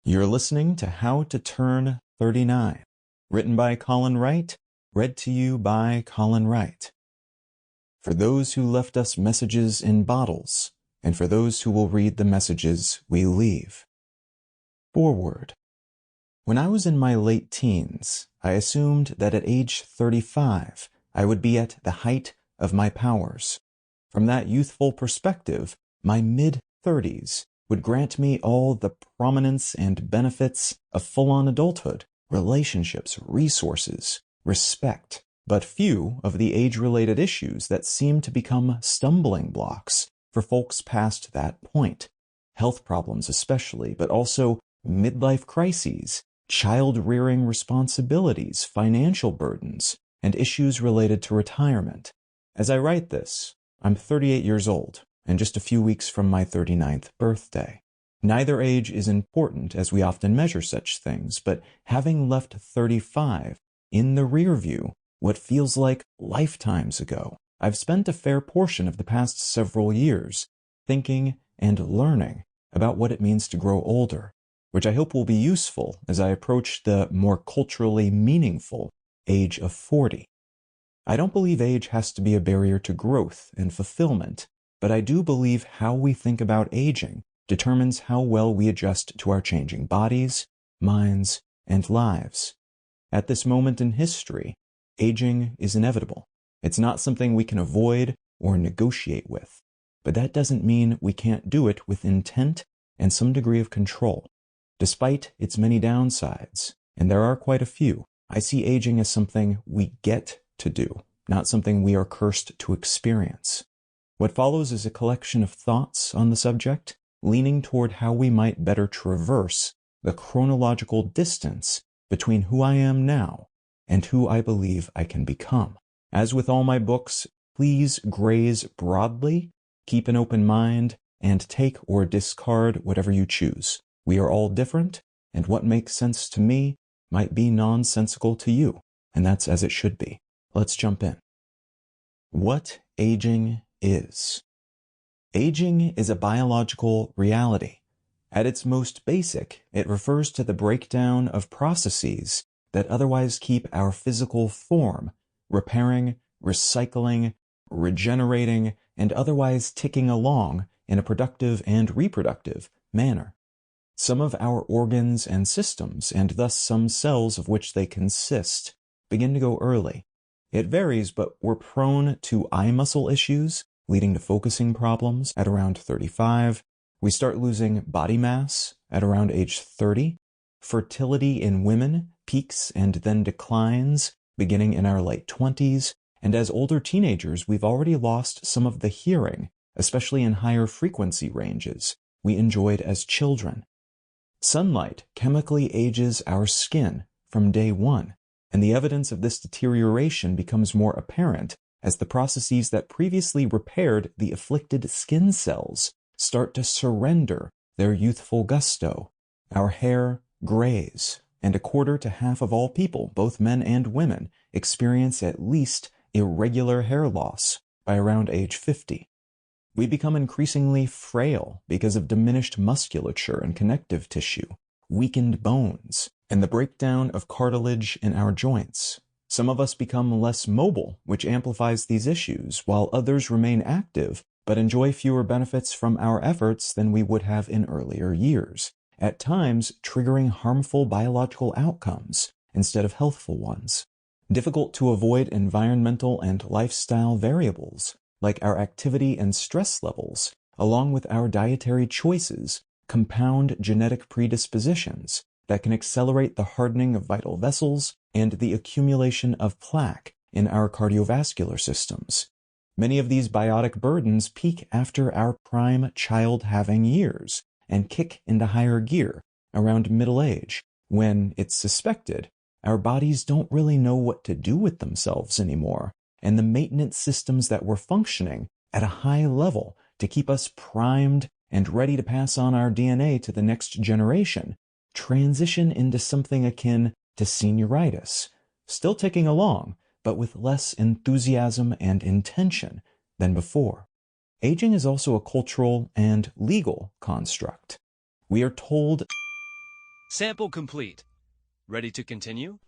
You're listening to How to Turn 39, written by Colin Wright, read to you by Colin Wright. For those who left us messages in bottles, and for those who will read the messages we leave. Forward. When I was in my late teens, I assumed that at age 35, I would be at the height of my powers. From that youthful perspective, my mid-30s would grant me all the prominence and benefits of full-on adulthood, relationships, resources, respect, but few of the age-related issues that seem to become stumbling blocks for folks past that point. Health problems especially, but also midlife crises, child-rearing responsibilities, financial burdens, and issues related to retirement. As I write this, I'm 38 years old, and just a few weeks from my 39th birthday. Neither age is important as we often measure such things, but having left 35 in the rear view, what feels like lifetimes ago, I've spent a fair portion of the past several years thinking and learning about what it means to grow older, which I hope will be useful as I approach the more culturally meaningful age of 40. I don't believe age has to be a barrier to growth and fulfillment, but I do believe how we think about aging determines how well we adjust to our changing bodies, minds, and lives. At this moment in history, aging is inevitable. It's not something we can avoid or negotiate with, but that doesn't mean we can't do it with intent and some degree of control. Despite its many downsides, and there are quite a few, I see aging as something we get to do, not something we are cursed to experience. What follows is a collection of thoughts on the subject, leaning toward how we might better traverse the chronological distance between who I am now and who I believe I can become. As with all my books, please graze broadly, keep an open mind, and take or discard whatever you choose. We are all different, and what makes sense to me might be nonsensical to you, and that's as it should be. Let's jump in. What aging is. Aging is a biological reality. At its most basic, it refers to the breakdown of processes that otherwise keep our physical form, repairing, recycling, regenerating, and otherwise ticking along in a productive and reproductive manner. Some of our organs and systems, and thus some cells of which they consist, begin to go early. It varies, but we're prone to eye muscle issues, leading to focusing problems at around 35. We start losing body mass at around age 30. Fertility in women peaks and then declines beginning in our late 20s. And as older teenagers, we've already lost some of the hearing, especially in higher frequency ranges, we enjoyed as children. Sunlight chemically ages our skin from day one, and the evidence of this deterioration becomes more apparent as the processes that previously repaired the afflicted skin cells start to surrender their youthful gusto. Our hair grays, and a quarter to half of all people, both men and women, experience at least irregular hair loss by around age 50. We become increasingly frail because of diminished musculature and connective tissue, weakened bones, and the breakdown of cartilage in our joints. Some of us become less mobile, which amplifies these issues, while others remain active but enjoy fewer benefits from our efforts than we would have in earlier years, at times triggering harmful biological outcomes instead of healthful ones. Difficult to avoid environmental and lifestyle variables, like our activity and stress levels, along with our dietary choices, compound genetic predispositions that can accelerate the hardening of vital vessels and the accumulation of plaque in our cardiovascular systems. Many of these biotic burdens peak after our prime child-having years and kick into higher gear around middle age, when it's suspected our bodies don't really know what to do with themselves anymore, and the maintenance systems that were functioning at a high level to keep us primed and ready to pass on our DNA to the next generation transition into something akin to senioritis, still ticking along, but with less enthusiasm and intention than before. Aging is also a cultural and legal construct. We are told Sample complete. Ready to continue?